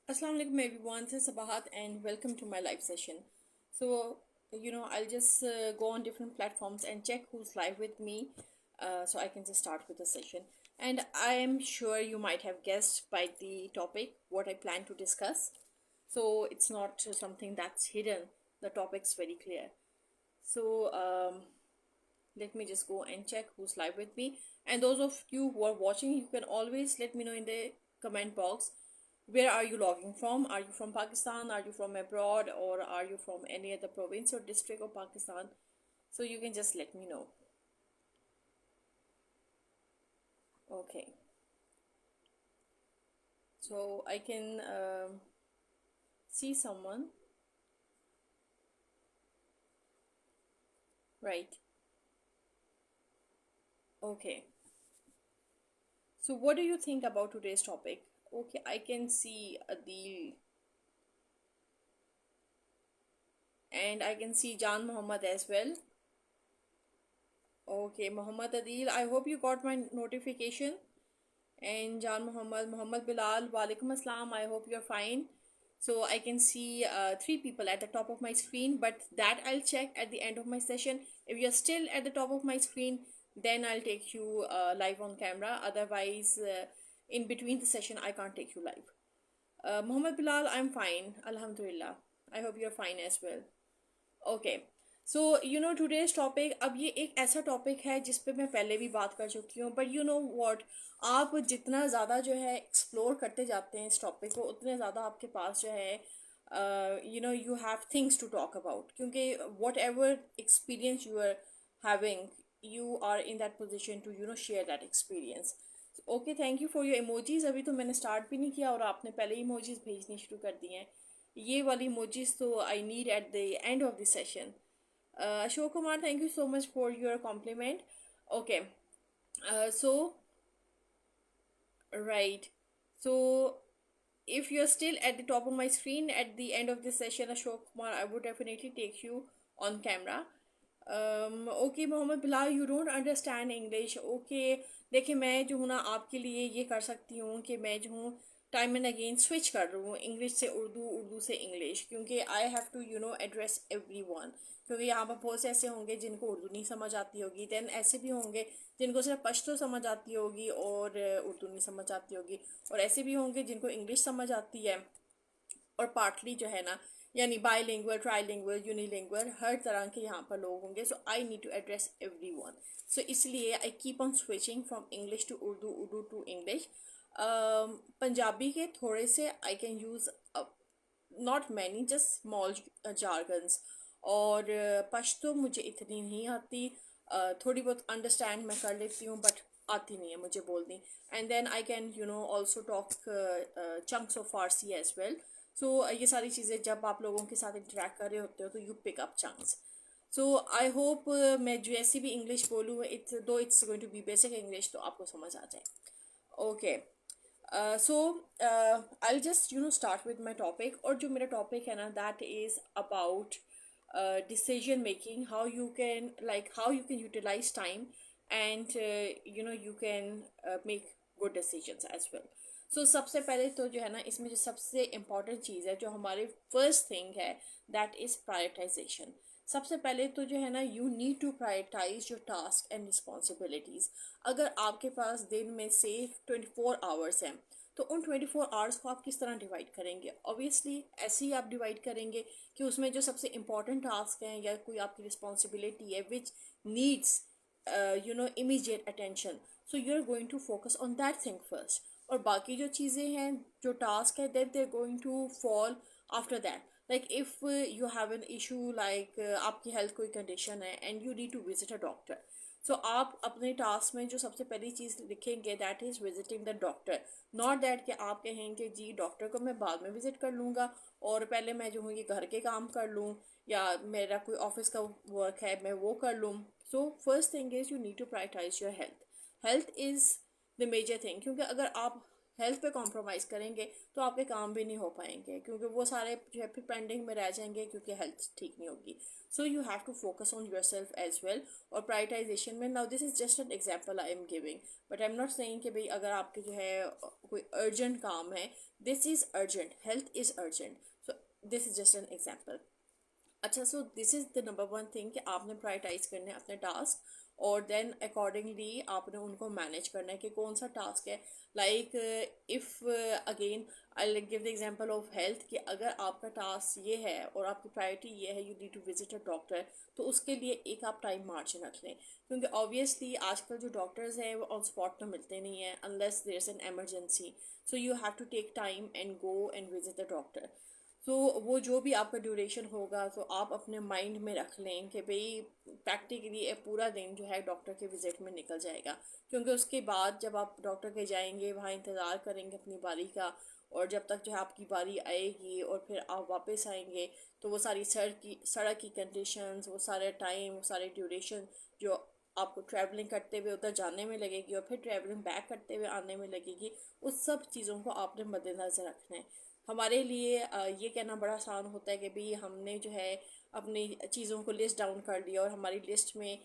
Assalamu alaikum everyone, this is Sabahat and welcome to my live session. So, I'll just go on different platforms and check who's live with me so I can just start with the session. And I am sure you might have guessed by the topic what I plan to discuss. So, it's not something that's hidden, the topic's very clear. So, let me just go and check who's live with me. And those of you who are watching, you can always let me know in the comment box where are you logging from. Are you from Pakistan, are you from abroad, or are you from any other province or district of Pakistan? So you can just let me know. Okay, so I can see someone, right? Okay, so what do you think about today's topic? Okay, I can see Adil and I can see Jan Muhammad as well. Okay, Muhammad Adil, I hope you got my notification. And Jan Muhammad, Muhammad Bilal, Walaikum Assalam, I hope you're fine. So I can see three people at the top of my screen, but that I'll check at the end of my session. If you're still at the top of my screen, then I'll take you live on camera. Otherwise, in between the session, I can't take you live. Muhammad Bilal, I'm fine. Alhamdulillah. I hope you're fine as well. Okay so today's topic अब ये एक ऐसा topic है जिस पे मैं पहले भी बात कर चुकी हूँ बट यू नो व्हाट आप जितना ज़्यादा जो है एक्सप्लोर करते जाते हैं इस टॉपिक को उतने ज़्यादा आपके पास जो है you have things to talk about क्योंकि whatever experience you are having you are in that position to share that experience okay thank you for your emojis अभी तो मैंने स्टार्ट भी नहीं किया और आपने पहले ही इमोजीज भेजनी शुरू कर दिए हैं ये वाली इमोजीज तो I need at the end of the session Ashok Kumar thank you so much for your compliment okay so right so if you're still at the top of my screen at the end of this session Ashok Kumar I would definitely take you on camera okay Mohammed Bilal you don't understand English okay देखिए मैं जो हूँ ना आपके लिए ये कर सकती हूँ कि मैं जो हूँ टाइम एंड अगेन स्विच कर रही हूँ इंग्लिश से उर्दू उर्दू से इंग्लिश क्योंकि I have to address everyone क्योंकि यहाँ पर बहुत से ऐसे होंगे जिनको उर्दू नहीं समझ आती होगी देन ऐसे भी होंगे जिनको सिर्फ पश्तो समझ आती होगी और उर्दू नहीं समझ आती होगी और ऐसे भी होंगे जिनको इंग्लिश समझ आती है और पार्टली जो है ना यानी बाईलिंगुअल ट्राईलिंगुअल यूनिलिंगुअल हर तरह के यहाँ पर लोग होंगे so I need to address everyone so इसलिए I keep on switching from English to Urdu Urdu to English Punjabi के थोड़े से I can use not many just small jargons और पश्तो मुझे इतनी नहीं आती थोड़ी बहुत अंडरस्टैंड मैं कर लेती हूँ बट आती नहीं है मुझे बोलनी and then I can also talk chunks of Farsi as well so ये सारी चीज़ें जब आप लोगों के साथ इंटरेक्ट कर रहे होते हो तो you pick up chunks so I hope मैं जैसी भी इंग्लिश बोलूँ it's going to be basic English तो आपको समझ आ जाए okay so I just start with my topic और जो मेरा टॉपिक है ना that is about decision making how you can utilize time and you can make good decisions as well so सबसे पहले तो जो है ना इसमें जो सबसे इम्पोर्टेंट चीज़ है जो हमारे फर्स्ट थिंग है दैट इज़ प्रायोरिटाइजेशन सबसे पहले तो जो है ना you need to prioritise your task and responsibilities अगर आपके पास दिन में से 24 आवर्स हैं तो उन 24 आवर्स को आप किस तरह डिवाइड करेंगे ऑब्वियसली ऐसे ही आप डिवाइड करेंगे कि उसमें जो सबसे इम्पॉर्टेंट टास्क हैं या कोई आपकी रिस्पॉन्सिबिलिटी है which needs immediate attention so you are going to focus on that thing first और बाकी जो चीज़ें हैं जो टास्क है that they are going to fall after that like if you have an issue like आपकी health कोई condition है and you need to visit a doctor so आप अपने टास्क में जो सबसे पहली चीज़ लिखेंगे that is visiting the doctor not that कि आप कहेंगे जी डॉक्टर को मैं बाद में विजिट कर लूँगा और पहले मैं जो हूँ ये घर के काम कर लूँ या मेरा कोई ऑफिस का वर्क है मैं वो कर लूँ so first thing is you need to prioritise your health health is the major thing क्योंकि अगर आप हेल्थ पे कॉम्प्रोमाइज़ करेंगे तो आपके काम भी नहीं हो पाएंगे, क्योंकि वो सारे जो है फिर पेंडिंग में रह जाएंगे क्योंकि हेल्थ ठीक नहीं होगी. So you have to focus on your self as well. और प्रायोरिटाइजेशन में, now this is just an example I am giving, but I am not saying कि भाई अगर आपके जो है कोई अर्जेंट काम है, this is urgent, health is urgent, so this is just an example. अच्छा, so this is the number one thing कि आपने प्रायोरिटाइज करने अपने टास्क, और देन अकॉर्डिंगली आपने उनको मैनेज करना है कि कौन सा टास्क है. Like if again I give the example of health, कि अगर आपका टास्क ये है और आपकी प्रायोरिटी ये है, you need to visit a doctor, तो उसके लिए एक आप टाइम मार्जिन रख लें, क्योंकि ऑब्वियसली आजकल जो डॉक्टर्स हैं वो ऑन स्पॉट तो मिलते नहीं हैं unless there is an emergency. So you have to take time and go and visit the doctor. तो वो जो भी आपका ड्यूरेशन होगा तो आप अपने माइंड में रख लें कि भाई प्रैक्टिकली एक पूरा दिन जो है डॉक्टर के विज़िट में निकल जाएगा, क्योंकि उसके बाद जब आप डॉक्टर के जाएंगे वहाँ इंतज़ार करेंगे अपनी बारी का, और जब तक जो है आपकी बारी आएगी और फिर आप वापस आएंगे, तो वो सारी सड़क की कंडीशंस, वो सारे टाइम, वो सारे ड्यूरेशन जो आपको ट्रैवलिंग करते हुए उधर जाने में लगेगी और फिर ट्रैवलिंग बैक करते हुए आने में लगेगी, उस सब चीज़ों को आपने मद्देनज़र रखना है. हमारे लिए ये कहना बड़ा आसान होता है कि भाई हमने जो है अपनी चीज़ों को लिस्ट डाउन कर लिया और हमारी लिस्ट में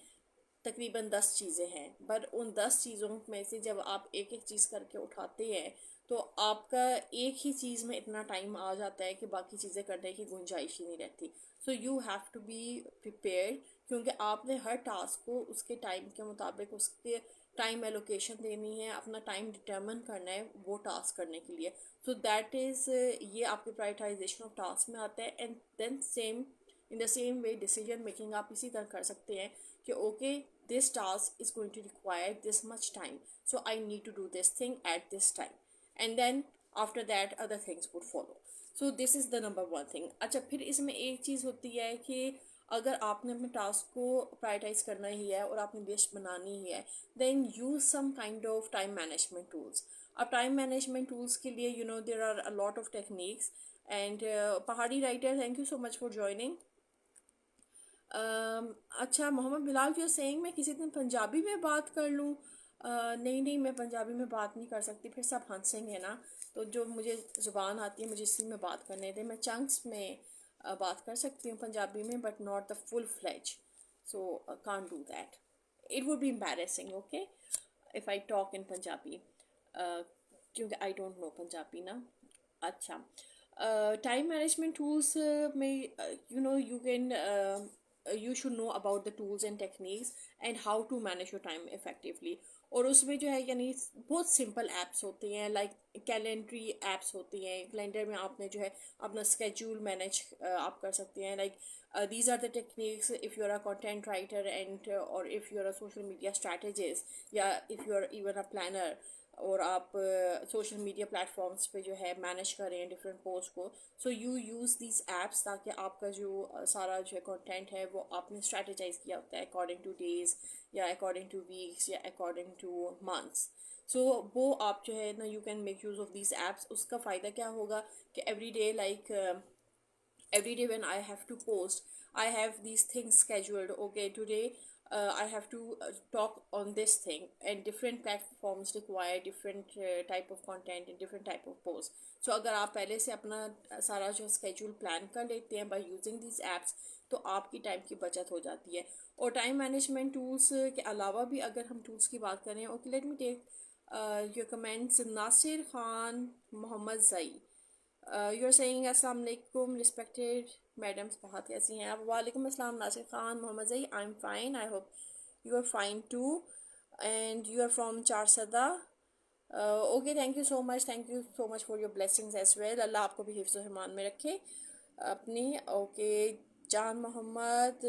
तकरीबन 10 चीज़ें हैं, पर उन 10 चीज़ों में से जब आप एक एक चीज़ करके उठाते हैं तो आपका एक ही चीज़ में इतना टाइम आ जाता है कि बाकी चीज़ें करने की गुंजाइश ही नहीं रहती. So you have to be prepared, क्योंकि आपने हर टास्क को उसके टाइम के मुताबिक उसके टाइम एलोकेशन देनी है, अपना टाइम डिटर्मिन करना है वो टास्क करने के लिए. सो दैट इज़, ये आपके प्रायोरिटाइजेशन ऑफ टास्क में आता है. And then same in the same way decision making आप इसी तरह कर सकते हैं कि okay, this task is going to require this much time, so I need to do this thing at this time, and then after that other things would follow. So this is the number one thing. अच्छा, फिर इसमें एक चीज़ होती है कि अगर आपने अपने टास्क को प्रायोरिटाइज करना ही है और आपने लिस्ट बनानी ही है, then use some kind of time management tools. अब टाइम मैनेजमेंट टूल्स के लिए there are a lot of techniques. And Pahadi writer, thank you so much for joining. अच्छा मोहम्मद बिलाल, जो सेइंग मैं किसी दिन पंजाबी में बात कर लूँ. नहीं नहीं, मैं पंजाबी में बात नहीं कर सकती, फिर सब हंसेंगे ना. तो जो मुझे ज़ुबान आती है मुझे इसी में बात करने दे. मैं चंक्स में बात कर सकती हूँ पंजाबी में, but not the full fledge. So can't do that. It would be embarrassing, okay, if I talk in Punjabi, क्योंकि आई डोंट नो पंजाबी ना. अच्छा, टाइम मैनेजमेंट टूल्स में you can, you should know about the tools and techniques and how to manage your time effectively. और उसमें जो है यानी बहुत सिंपल एप्स होती हैं, लाइक कैलेंडरी एप्स होती हैं. कैलेंडर में आपने जो है अपना स्केड्यूल मैनेज आप कर सकते हैं. Like these are the techniques if you're a content writer and or if you're a social media strategist, या if you're even a planner, और आप सोशल मीडिया प्लेटफॉर्म्स पे जो है मैनेज करें डिफरेंट पोस्ट को. So you use these apps ताकि आपका जो सारा जो है कंटेंट है वो आपने स्ट्रेटेजाइज किया होता है अकॉर्डिंग टू डेज, या अकॉर्डिंग टू वीक्स, या अकॉर्डिंग टू मंथ्स. सो वो आप जो है ना, you can make use of these apps. उसका फ़ायदा क्या होगा कि every day, like every day when I have to post, I have these things scheduled. Okay, today I have to talk on this thing, and different platforms require different type of content and different type of posts. So अगर आप पहले से अपना सारा जो schedule plan कर लेते हैं by using these apps, तो आपकी टाइम की बचत हो जाती है. और टाइम मैनेजमेंट टूल्स के अलावा भी अगर हम टूल्स की बात करें, okay, let me take your comments. Nasir Khan Mohammad Zai, you are saying अस्सलाम वालेकुम रिस्पेक्टेड मैडम, बहुत कैसी हैं आप. वालेकुम अस्सलाम नासिर खान मोहम्मद जई, I am fine, I hope you are fine too, and you are from Charsadda. Okay, thank you so much for your blessings as well. Allah आपको भी हिफ्ज़ व ईमान में रखे अपनी. Okay, Jan Mohammad,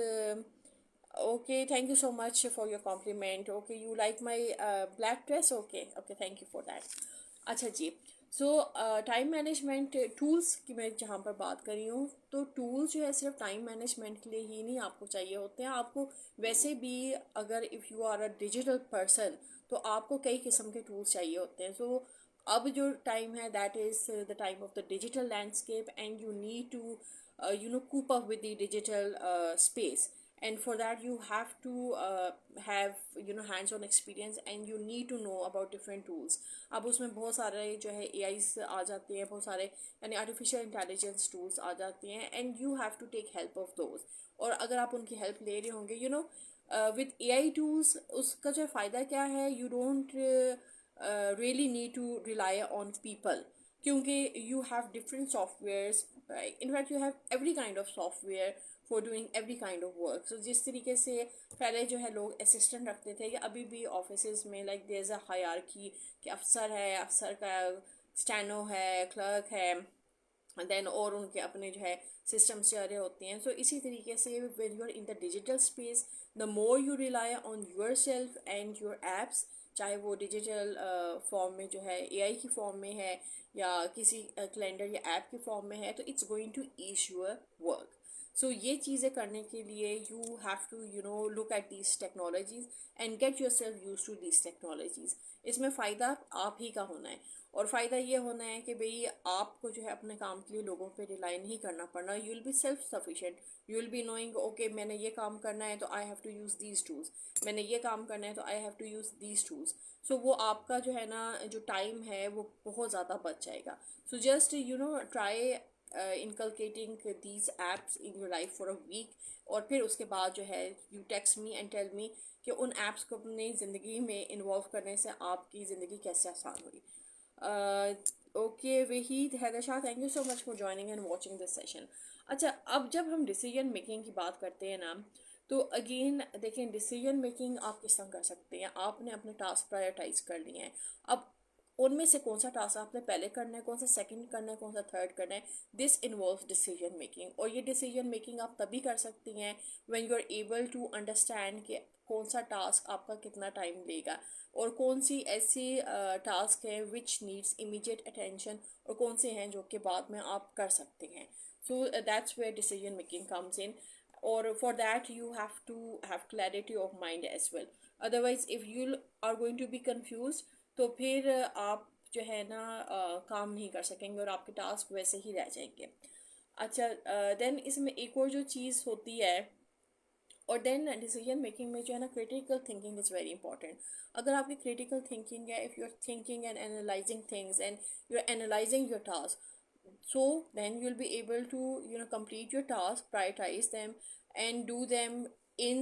okay, thank you so much for your compliment. Okay, you like my black dress. Okay okay, thank you for that. अच्छा जी, so time management tools की मैं जहाँ पर बात कर रही हूँ, तो टूल्स जो है सिर्फ टाइम मैनेजमेंट के लिए ही नहीं आपको चाहिए होते हैं. आपको वैसे भी अगर if you are a digital person, तो आपको कई किस्म के टूल्स चाहिए होते हैं. सो अब जो टाइम है that is the time of the digital landscape, and you need to coop up with the digital space. and for that you have to have hands on experience and you need to know about different tools. अब उसमें बहुत सारे जो है AI आ जाते हैं, बहुत सारे यानी आर्टिफिशियल इंटेलिजेंस टूल्स आ जाती हैं, and you have to take help of those. और अगर आप उनकी हेल्प ले रहे होंगे विद AI टूल्स, उसका जो फ़ायदा क्या है, you don't really need to rely on people, क्योंकि you have different softwares. In fact you have every kind of software for doing every kind of work. So जिस तरीके से पहले जो है लोग असिस्टेंट रखते थे, या अभी भी ऑफिस में like there is a hierarchy कि अफसर है, अफसर का स्टेनो है, क्लर्क है, देन और उनके अपने जो है सिस्टम्स जा रहे होते हैं. सो इसी तरीके से when you are in the digital space, the more you rely on your self and your apps, चाहे वो डिजिटल फॉर्म में जो है AI की फॉर्म में है या किसी कैलेंडर या ऐप की फॉर्म में है, तो it's going to ease your work. So ये चीज़ें करने के लिए you have to look at these technologies and get yourself use to these technologies. इसमें फ़ायदा आप ही का होना है, और फ़ायदा ये होना है कि भाई आपको जो है अपने काम के लिए लोगों पे रिलाई नहीं करना पड़ना. You will be self sufficient, you will be knowing okay मैंने ये काम करना है तो I have to use these tools, मैंने ये काम करना है तो I have to use these tools. So वो आपका जो है ना जो टाइम है वो बहुत ज़्यादा बच जाएगा. So just try inculcating these apps in your life for a week, और फिर उसके बाद जो है you text me and tell me कि उन apps को अपनी ज़िंदगी में इन्वॉल्व करने से आपकी ज़िंदगी कैसे आसान हुई. Okay Waheed Haider Shah, thank you so much for joining and watching this session. अच्छा, अब जब हम डिसीजन मेकिंग की बात करते हैं ना, तो अगेन देखें डिसीजन मेकिंग आप किस तरह कर सकते हैं. आपने अपने टास्क प्रायोरिटाइज कर लिए हैं, अब उनमें से कौन सा टास्क आपने पहले करना है, कौन सा सेकंड करना है, कौन सा थर्ड करना है. दिस इन्वॉल्व्स डिसीजन मेकिंग, और ये डिसीजन मेकिंग आप तभी कर सकती हैं when you are able to understand कि कौन सा टास्क आपका कितना टाइम लेगा, और कौन सी ऐसी टास्क है विच नीड्स इमीडिएट अटेंशन, और कौन से हैं जो कि बाद में आप कर सकते हैं. So that's where decision making comes in, or for that you have to have clarity of mind as well. Otherwise if you are going to be confused, तो फिर आप जो है ना काम नहीं कर सकेंगे और आपके टास्क वैसे ही रह जाएंगे. अच्छा, देन इसमें एक और जो चीज़ होती है, और देन डिसीजन मेकिंग में जो है ना critical thinking is very important. अगर आपकी क्रिटिकल थिंकिंग है, if you are thinking and analysing things and you are analysing your task, so then you'll be able to complete your task, prioritize them and do them in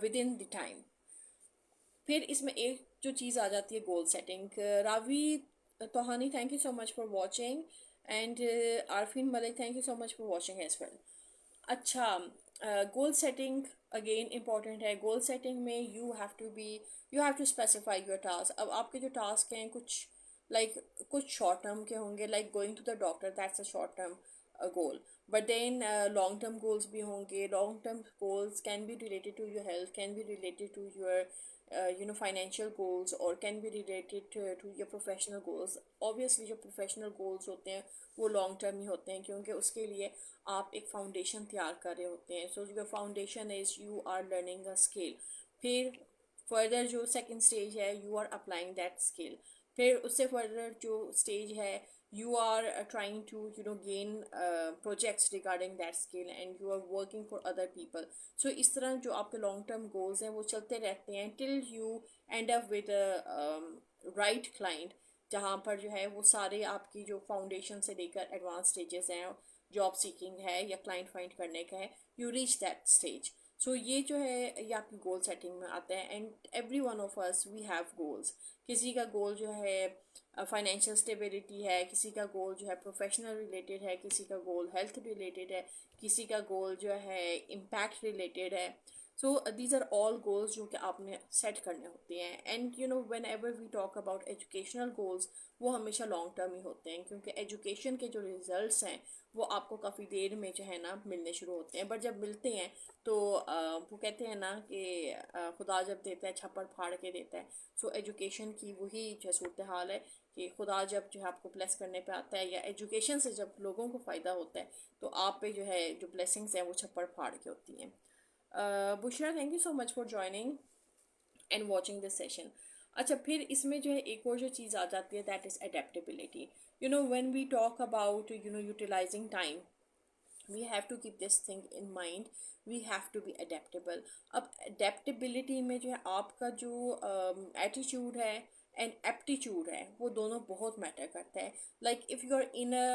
within the time. फिर इसमें एक जो चीज़ आ जाती है goal setting. Ravi Tohani, thank you so much for watching, and Aarfeen Malik, thank you so much for watching as well. अच्छा, goal setting again important है. Goal setting में you have to specify your task. अब आपके जो टास्क हैं कुछ शॉर्ट टर्म के होंगे, like going to the doctor, that's a short term goal. But then long term goals भी होंगे. Long term goals can be related to your health, can be related to your financial goals, or can be related to your professional goals. Obviously जो professional goals होते हैं वो long term ही होते हैं, क्योंकि उसके लिए आप एक foundation तैयार कर रहे होते हैं. So your foundation is you are learning a skill. फिर further जो second stage है, you are applying that skill. फिर उससे further जो stage है, you are trying to gain projects regarding that skill and you are working for other people. So इस तरह जो आपके लॉन्ग टर्म गोल्स हैं वो चलते रहते हैं till you end up with a right client, जहाँ पर जो है वो सारे आपकी जो फाउंडेशन से लेकर एडवांस स्टेजेस हैं, जॉब सीकिंग है या क्लाइंट फाइंड करने का है, यू रीच दैट स्टेज. सो ये जो है ये आपकी गोल सेटिंग में आता है. And every one of us we have goals. किसी का गोल जो है फाइनेंशियल स्टेबिलिटी है, किसी का गोल जो है प्रोफेशनल रिलेटेड है, किसी का गोल हेल्थ रिलेटेड है, किसी का गोल जो है इम्पैक्ट रिलेटेड है. So these are all goals जो कि आपने सेट करने होते हैं. And whenever we talk about educational goals, वो हमेशा लॉन्ग टर्म ही होते हैं, क्योंकि एजुकेशन के जो रिजल्ट्स हैं वो आपको काफ़ी देर में जो है ना मिलने शुरू होते हैं. बट जब मिलते हैं तो वो कहते हैं ना कि खुदा जब देता है छप्पर फाड़ के देता है. सो एजुकेशन की वही जो सूरत हाल है कि खुदा जब जो है आपको ब्लेस करने पे आता है, या एजुकेशन से जब लोगों को फ़ायदा होता है, तो आप पे जो है जो ब्लेसिंग्स हैं वो छप्पर फाड़ के होती हैं. Bushra, thank you so much for joining and watching this session. अच्छा, फिर इसमें जो है एक और जो चीज़ आ जाती है, that is adaptability. When we talk about utilising time, we have to keep this thing in mind. We have to be adaptable. अब adaptability में जो है आपका जो attitude है एंड aptitude है वो दोनों बहुत मैटर करता है. Like if you are in a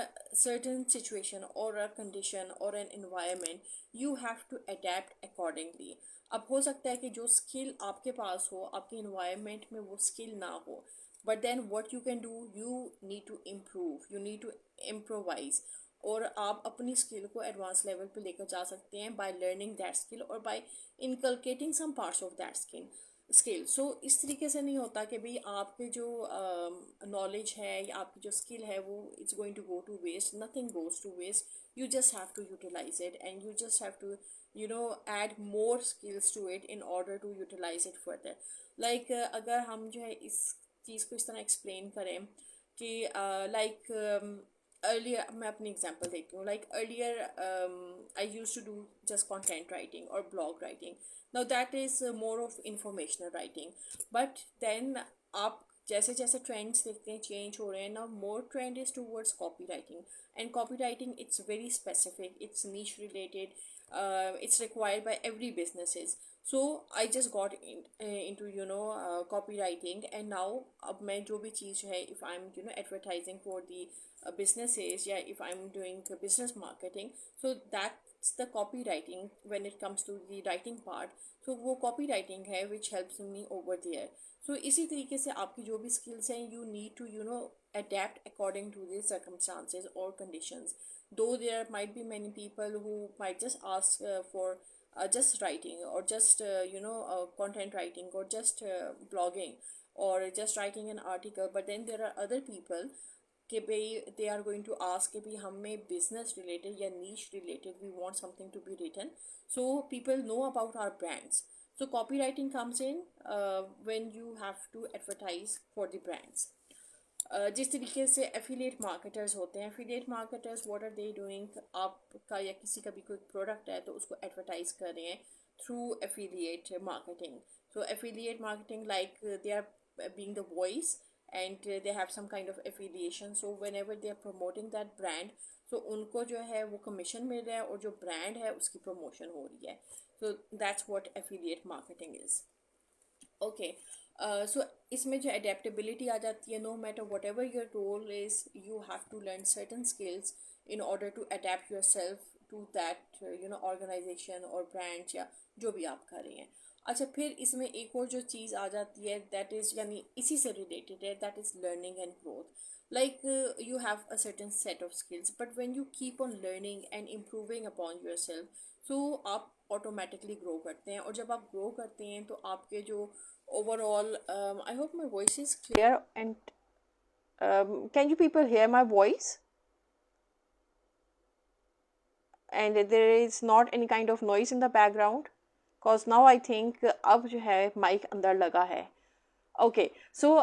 certain situation or a condition or an environment, you have to adapt accordingly. अब हो सकता है कि जो स्किल आपके पास हो आपके इन्वायरमेंट में वो स्किल ना हो, but then what you can do, you need to improve, you need to improvise. और आप अपनी स्किल को एडवांस लेवल पे लेकर जा सकते हैं बाय लर्निंग दैट स्किल और by inculcating some parts of that skill. So इस तरीके से नहीं होता कि भाई आपके जो नॉलेज है या आपकी जो स्किल है वो it's going to go to waste. Nothing goes to waste. You just have to utilize it, and you just have to add more skills to it in order to utilize it further. Like अगर हम जो है इस चीज़ को इस तरह explain करें कि like earlier मैं अपनी एग्जांपल देती हूँ. like earlier I used to do just content writing or blog writing. Now that is more of informational writing. But then आप जैसे जैसे ट्रेंड्स देखते हैं चेंज हो रहे हैं ना, more trend is towards copy writing. And copy writing it's very specific, it's niche related, it's required by every businesses. So I just got into copywriting. And now अब मैं जो भी चीज़ है, if I'm advertising for the businesses, yeah, if I'm doing business marketing, so that's the copywriting when it comes to the writing part. So वो copywriting है which helps me over there. So इसी तरीके से आपकी जो भी skills हैं, you need to adapt according to the circumstances or conditions. Though there might be many people who might just ask for just writing or just content writing or just blogging or just writing an article, but then there are other people कि भाई they are going to ask कि भाई हमें business related या niche related we want something to be written, so people know about our brands. So copywriting comes in when you have to advertise for the brands. जिस तरीके से affiliate marketers होते हैं, affiliate marketers what are they doing, आपका या किसी का भी कोई प्रोडक्ट है तो उसको एडवर्टाइज कर रहे हैं through affiliate marketing. So affiliate marketing like they are being the voice and they have some kind of affiliation. So whenever they are promoting that brand, so उनको जो है वो कमीशन मिल रहा है और जो ब्रांड है उसकी प्रमोशन हो रही है. So that's what affiliate marketing is. Okay. So इसमें जो adaptability आ जाती है, no matter whatever your role is, you have to learn certain skills in order to adapt yourself to that organization or brand या जो भी आप कर रही हैं. अच्छा, फिर इसमें एक और जो चीज़ आ जाती है that is यानी इसी से related है, that is learning and growth. Like you have a certain set of skills, but when you keep on learning and improving upon yourself, so आप ऑटोमेटिकली ग्रो करते हैं. और जब आप ग्रो करते हैं तो आपके जो overall I hope my voice is clear. And can you people hear my voice and there is not any kind of noise in the background? Because now I think अब जो है माइक अंदर लगा है. Okay, so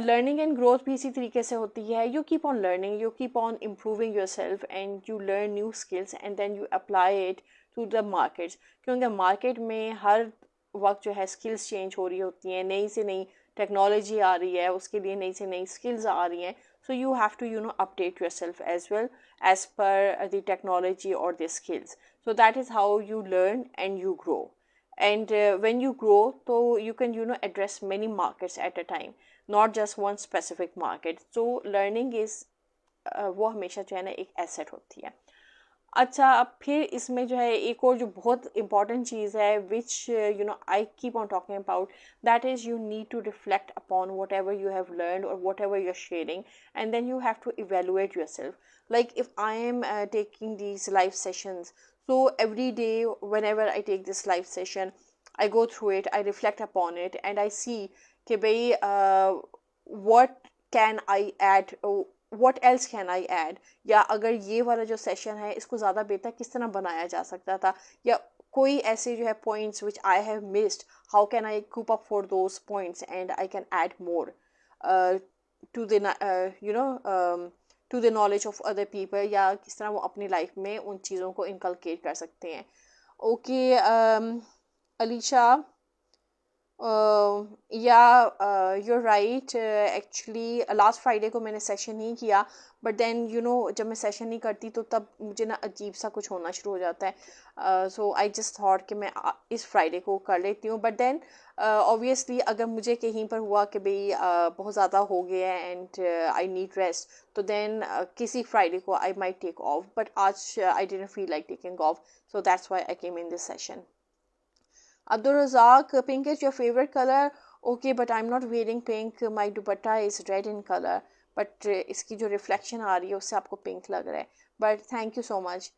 learning and growth भी इसी तरीके से होती है. You keep on learning, you keep on improving your self and you learn new skills and then you apply it to the markets. क्योंकि मार्केट में हर वक्त जो है स्किल्स चेंज हो रही होती हैं, नई से नई टेक्नोलॉजी आ रही है, उसके लिए नई से नई स्किल्स आ रही हैं. So you have to update your self as well as per the technology और the skills. So that is how you learn and you grow. And when you grow, so you can address many markets at a time, not just one specific market. So learning is वो हमेशा जो है ना एक asset होती है. अच्छा, अब फिर इसमें जो है एक और जो बहुत इंपॉर्टेंट चीज़ है which I keep on talking about, that is you need to reflect upon whatever you have learn और whatever you are sharing and then you have to evaluate yourself. Like if I am taking these live sessions, so every day whenever I take this live session, I go through it, I reflect upon it and I see कि भाई what can I add, what else can I add, या अगर ये वाला जो session है इसको ज़्यादा बेहतर किस तरह बनाया जा सकता था, या कोई ऐसे जो है points which I have missed, how can I cope up for those points and I can add more to the to the knowledge of other people, या किस तरह वो अपनी लाइफ में उन चीज़ों को इनकलकेट कर सकते हैं. ओके अलीशा, या you're right. Actually last Friday को मैंने सेशन नहीं किया, बट देन जब मैं सेशन नहीं करती तो तब मुझे ना अजीब सा कुछ होना शुरू हो जाता है. सो आई जस्ट थॉट कि मैं इस फ्राइडे को कर लेती हूँ, बट देन ऑब्वियसली अगर मुझे कहीं पर हुआ कि भाई बहुत ज़्यादा हो गया है एंड आई नीड रेस्ट, तो देन किसी फ्राइडे को I might take off, but आज I didn't feel like taking off, so that's why I came in this session. Abdul Razak, pink is your favorite color. Okay, but I'm not wearing pink. My dupatta is red in color. But इसकी जो reflection आ रही है उससे आपको pink लग रहा है. But thank you so much.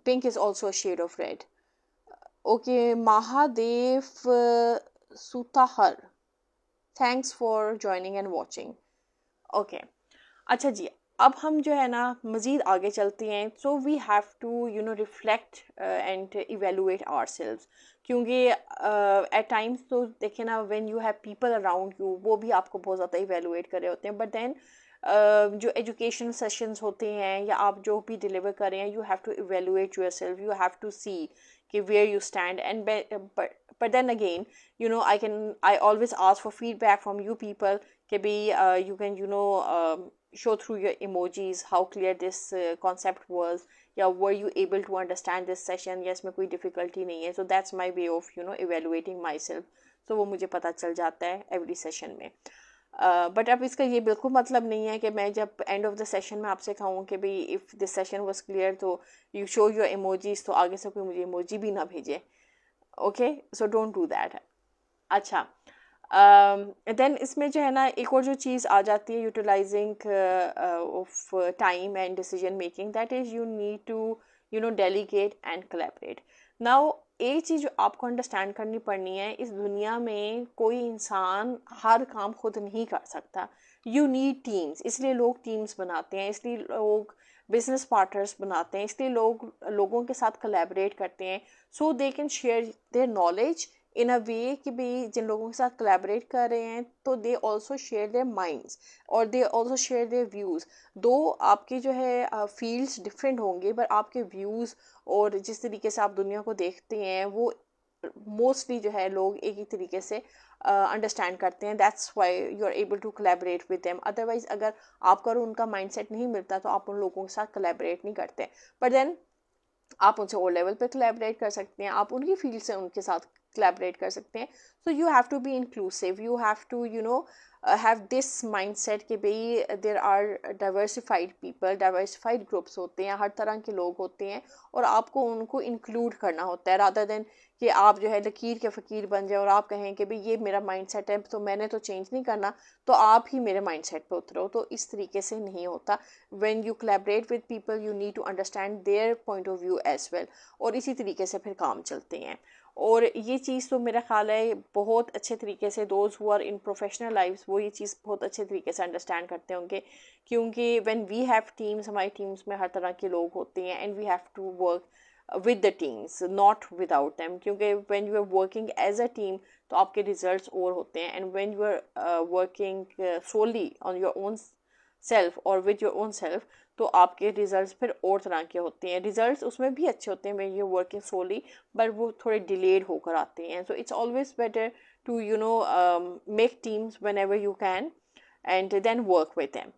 Pink is also a shade of red. Okay, Mahadev Sutahar. Thanks for joining and watching. Okay अच्छा जी, अब हम जो है ना मज़ीद आगे चलते हैं. So we have to reflect and evaluate ourselves, क्योंकि एट टाइम्स तो देखिए ना, when you have people around you वो भी आपको बहुत ज़्यादा इवेलुएट कर रहे होते हैं, बट देन जो एजुकेशनल सेशंस होते हैं या आप जो भी डिलीवर कर रहे हैं, you have to evaluate yourself, you have to see कि where you stand. And but then again, I always ask for feedback from you people. Maybe you can show through your emojis how clear this concept was. Yeah, were you able to understand this session? Yes, में कोई difficulty नहीं है. So that's my way of evaluating myself. So वो मुझे पता चल जाता है every session में. बट अब इसका ये बिल्कुल मतलब नहीं है कि मैं जब एंड ऑफ द सेशन में आपसे कहूँ कि भाई if this session was clear तो यू शो योर इमोजीज, तो आगे से कोई मुझे इमोजी भी ना भेजे. Okay, so don't do that. अच्छा, देन इसमें जो है ना एक और जो चीज़ आ जाती है, utilising of time and decision making, that is you need to delegate and collaborate. Now एक चीज़ जो आपको अंडरस्टैंड करनी पड़नी है, इस दुनिया में कोई इंसान हर काम खुद नहीं कर सकता. यू नीड टीम्स, इसलिए लोग टीम्स बनाते हैं, इसलिए लोग बिजनेस पार्टनर्स बनाते हैं, इसलिए लोग लोगों के साथ कोलैबोरेट करते हैं, so they can share their knowledge in a way कि भाई जिन लोगों के साथ कोलैबोरेट कर रहे हैं तो they also share their minds और they also share their views. Though आपके जो है फील्ड्स डिफरेंट होंगे, बट आपके व्यूज़ और जिस तरीके से आप दुनिया को देखते हैं वो मोस्टली जो है लोग एक ही तरीके से अंडरस्टैंड करते हैं. That's why you are able to collaborate with them. Otherwise अगर आपका और उनका माइंडसेट नहीं मिलता तो आप उन लोगों के साथ कोलैबोरेट नहीं करते. बट देन आप उनसे और लेवल पे कोलैबोरेट कर सकते हैं, आप उनकी फील्ड से उनके साथ कोलैबोरेट कर सकते हैं. So you have to be inclusive, you have to have this mindset कि भाई there are diversified people, diversified groups होते हैं, हर तरह के लोग होते हैं और आपको उनको इंक्लूड करना होता है, रादर देन कि आप जो है लकीर के फ़कीर बन जाए और आप कहें कि भाई ये मेरा माइंडसेट है तो मैंने तो चेंज नहीं करना, तो आप ही मेरे माइंडसेट पे उतरो. तो इस तरीके से नहीं होता. when you collaborate with people you need to understand their point of view as well, और इसी तरीके से फिर काम चलते हैं. और ये चीज़ तो मेरा ख्याल है बहुत अच्छे तरीके से those who are in professional lifes वो ये चीज़ बहुत अच्छे तरीके से अंडरस्टैंड करते होंगे, क्योंकि व्हेन वी हैव टीम्स, हमारी टीम्स में हर तरह के लोग होते हैं and we have to work with the teams not without them, क्योंकि when you are working as a team तो आपके results और होते हैं, and when you are working solely on your own self और with your own self तो आपके results फिर और तरह के होते हैं. रिजल्ट्स उसमें भी अच्छे होते हैं when you're working solely, but वो थोड़े डिलेड होकर आते हैं. So it's always better to make teams whenever you can and then work with them.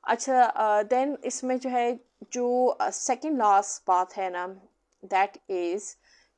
अच्छा, देन इसमें जो है जो सेकंड लास्ट बात है ना, दैट इज़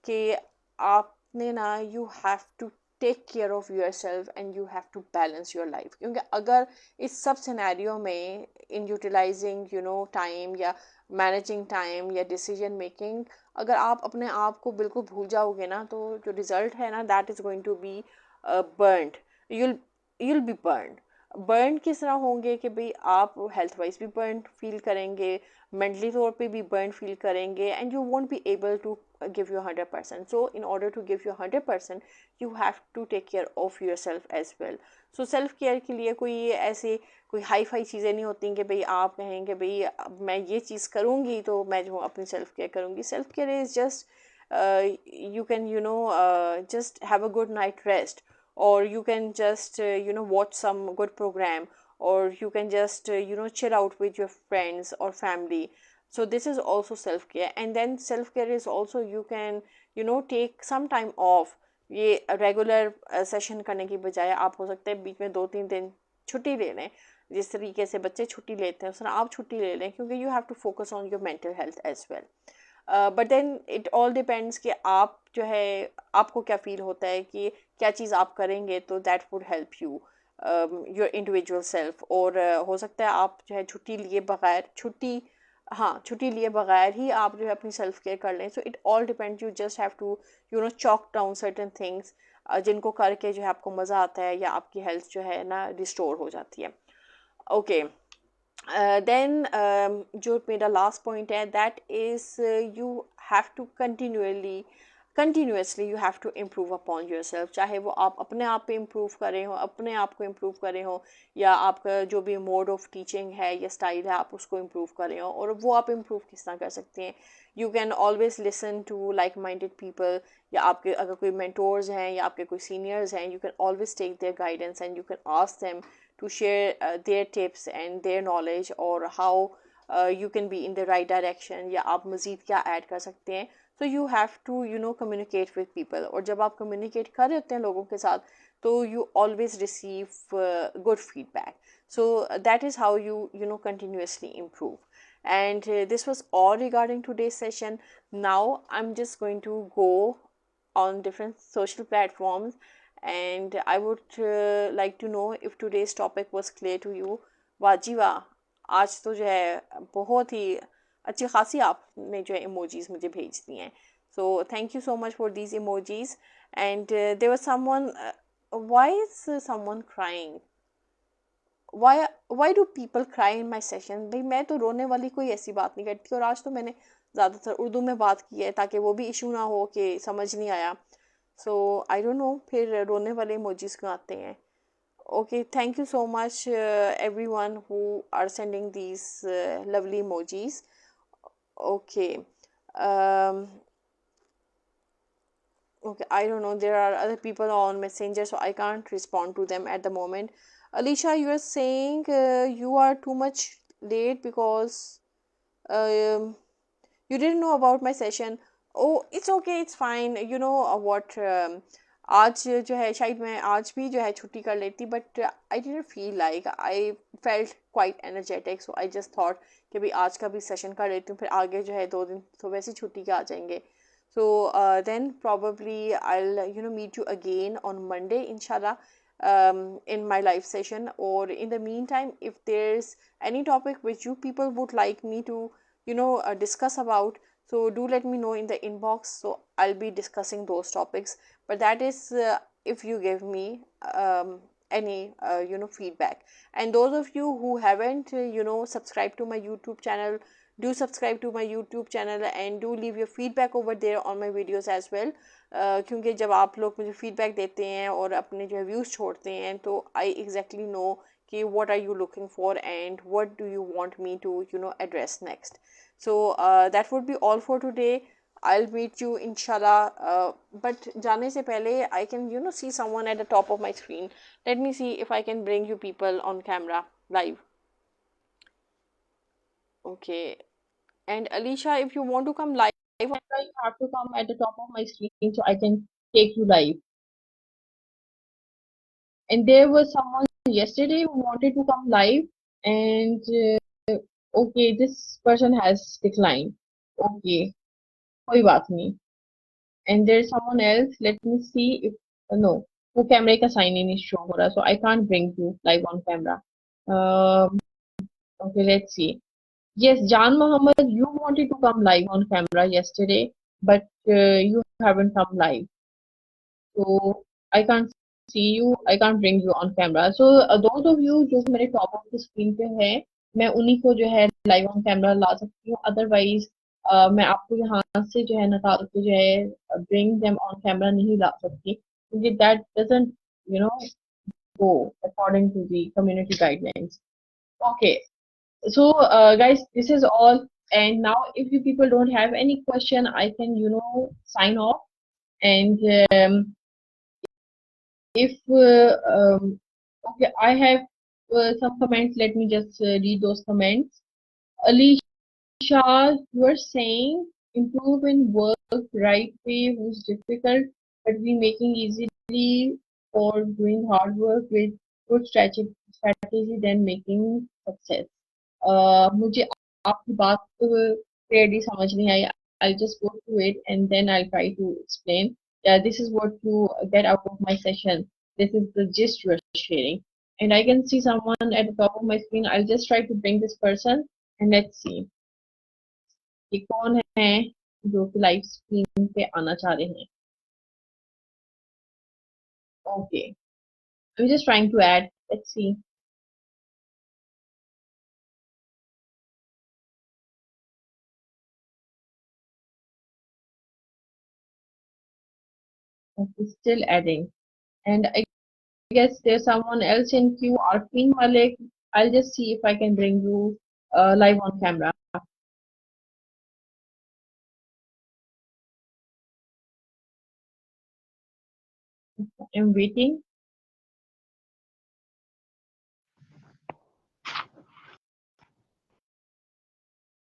कि आपने ना you have to take care of your self and you have to balance your life. क्योंकि अगर इस सब सिनेरियो में इन यूटिलाइजिंग टाइम या मैनेजिंग टाइम या डिसीजन मेकिंग, अगर आप अपने आप को बिल्कुल भूल जाओगे ना तो जो रिज़ल्ट है ना that is going to be burned. you'll be burned. Burn किस तरह होंगे कि भाई आप हेल्थ वाइज भी बर्न फील करेंगे, मेंटली तौर पे भी बर्न फील करेंगे, and you won't be able to give your 100%. So in order to give your 100% you have to take care of yourself as well. So self care के लिए कोई ऐसे कोई हाई फाई चीज़ें नहीं होती कि भाई आप कहेंगे भाई अब मैं ये चीज़ करूँगी तो मैं जो अपनी सेल्फ केयर करूँगी. Self care is just you can just have a good night rest, or you can just watch some good program, or you can just chill out with your friends or family. So this is also self care. And then self care is also you can take some time off ये regular session करने की बजाय आप हो सकता है बीच में 2-3 दिन छुट्टी ले लें, जिस तरीके से बच्चे छुट्टी लेते हैं उस तरह आप छुट्टी ले लें, क्योंकि you have to focus on your mental health as well. But then it all depends कि आप जो है आपको क्या फील होता है कि क्या चीज़ आप करेंगे तो that would help you your individual self. और हो सकता है आप जो है छुट्टी लिए बगैर ही आप जो है अपनी सेल्फ केयर कर लें. So it all depends, you just have to chalk down certain things जिनको करके जो है आपको मज़ा आता है या आपकी हेल्थ जो है ना रिस्टोर हो जाती है. ओके, देन जो मेरा लास्ट पॉइंट है that is you have to continuously you have to improve upon your self. चाहे वो आप अपने आप पे इम्प्रूव करें हो, अपने आप को इम्प्रूव करें हो, या आपका जो भी मोड ऑफ टीचिंग है या स्टाइल है आप उसको इम्प्रूव करें हो. और वो आप इम्प्रूव किस तरह कर सकते हैं? You can always listen to like minded people, या आपके अगर कोई मेंटोर्स हैं या आपके कोई सीनियर्स हैं, you can always take their guidance and you can ask them to share their tips and their knowledge or how you can be in the right direction, या आप मज़ीद क्या ऐड कर सकते हैं. so you have to communicate with people, और जब आप communicate कर रहे होते हैं लोगों के साथ तो you always receive good feedback. so that is how you continuously improve. And this was all regarding today's session. Now I'm just going to go on different social platforms, and I would like to know if today's topic was clear to you. वाजी वाह, आज तो जो है बहुत ही अच्छी खासी आपने जो है emojis मुझे भेज दिए हैं. So thank you so much for these emojis. And there was someone, why is someone crying? why do people cry in my session? भाई मैं तो रोने वाली कोई ऐसी बात नहीं करती, और आज तो मैंने ज़्यादातर उर्दू में बात की है ताकि वो भी इशू ना हो कि समझ नहीं आया. सो आई डोंट नो फिर रोने वाले इमोजीज क्यों आते हैं. Okay, thank you so much everyone who are sending these lovely emojis. Okay. Okay, I don't know, there are other people on Messenger, so I can't respond to them at the moment. Alicia, you are saying you are too much late because um, you didn't know about my session. Oh, it's okay, it's fine. You know what? आज जो है शायद मैं आज भी जो है छुट्टी कर लेती, but I didn't feel like, I felt quite energetic, so I just thought कि भाई आज का भी सेशन कर लेती हूँ, फिर आगे जो है 2 दिन तो वैसे छुट्टी के आ जाएंगे. So then probably I'll meet you again on Monday inshallah, in my live session. Or in the meantime, if there's any topic which you people would like me to discuss about, so do let me know in the inbox, so I'll be discussing those topics. But that is if you give me any feedback. And those of you who haven't subscribed to my YouTube channel, do subscribe to my YouTube channel and do leave your feedback over there on my videos as well. क्योंकि जब आप लोग मुझे feedback देते हैं और अपने जो है व्यूज़ छोड़ते हैं, तो आई एग्जैक्टली नो कि what are you looking for and what do you want me to address next. So that would be all for today. I'll meet you inshallah. But जाने से पहले I can see someone at the top of my screen. Let me see if I can bring you people on camera live. Okay. And Alicia, if you want to come live, you have to come at the top of my screen so I can take you live. And there was someone yesterday who wanted to come live, and okay, this person has declined. Okay, कोई बात नहीं. And there's someone else. Let me see if no, वो कैमरे का sign in is show हो रहा, so I can't bring you live on camera. Um, okay, let's see. Yes, Jan Mohammed, you wanted to come live on camera yesterday, but you haven't come live. So I can't see you, I can't bring you on camera. So those of you जो मेरे top of the screen पे है, मैं उन्हीं को जो है live on camera ला सकती हूँ. Otherwise मैं आपको यहाँ से जो है निकाल के जो है bring them on camera नहीं ला सकती, क्योंकि that doesn't you know go according to the community guidelines. Okay. So guys, this is all. And now if you people don't have any question, I can sign off. And if okay, I have some comments. Let me just read those comments. Alicia, you are saying improve in work right way was difficult but we making easily for doing hard work with good strategy then making success. मुझे आपकी बात clearly समझ नहीं आई. I'll just go through it and then I'll try to explain. Yeah, this is what you get out of my session. This is the gist you are sharing. And I can see someone at the top of my screen. I'll just try to bring this person and let's see. ये कौन है जो कि live screen पे आना चाह रहे हैं. Okay. I'm just trying to add. Let's see. Okay, still adding. And I guess there's someone else in queue, Arfin Malik. I'll just see if I can bring you live on camera. I'm waiting.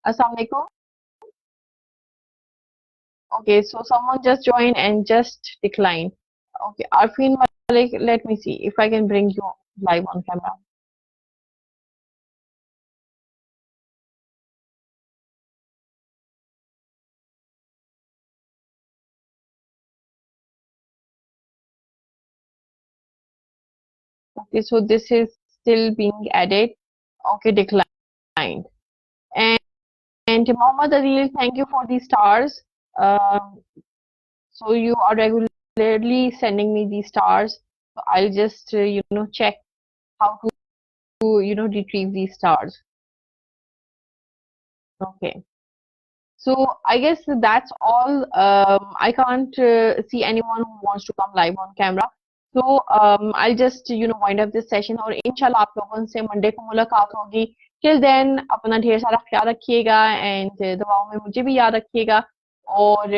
Assalamu alaikum. Okay, so someone just joined and just declined. Okay, Arfin Malik, let me see if I can bring you live on camera. Okay, so this is still being added. Okay, declined. And Mohammad Adil, thank you for the stars. Um, so you are regularly sending me these stars. So I'll just check how to retrieve these stars. Okay. So I guess that's all. I can't see anyone who wants to come live on camera. So I'll just wind up this session और इंशाल्लाह आप लोगों से Monday को मुलाकात होगी. Till then अपना ढेर सारा ख्याल रखिएगा and दुआओं में मुझे भी याद रखिएगा और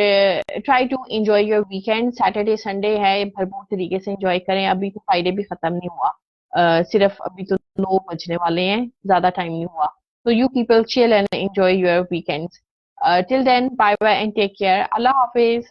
try to enjoy your weekend. Saturday Sunday है भरपूर तरीके से enjoy करें. अभी तो Friday भी खत्म नहीं हुआ. सिर्फ अभी तो 9 बजने वाले हैं. ज़्यादा time नहीं हुआ. So you people chill and enjoy your weekends. Till then, bye bye and take care. Allah Hafiz.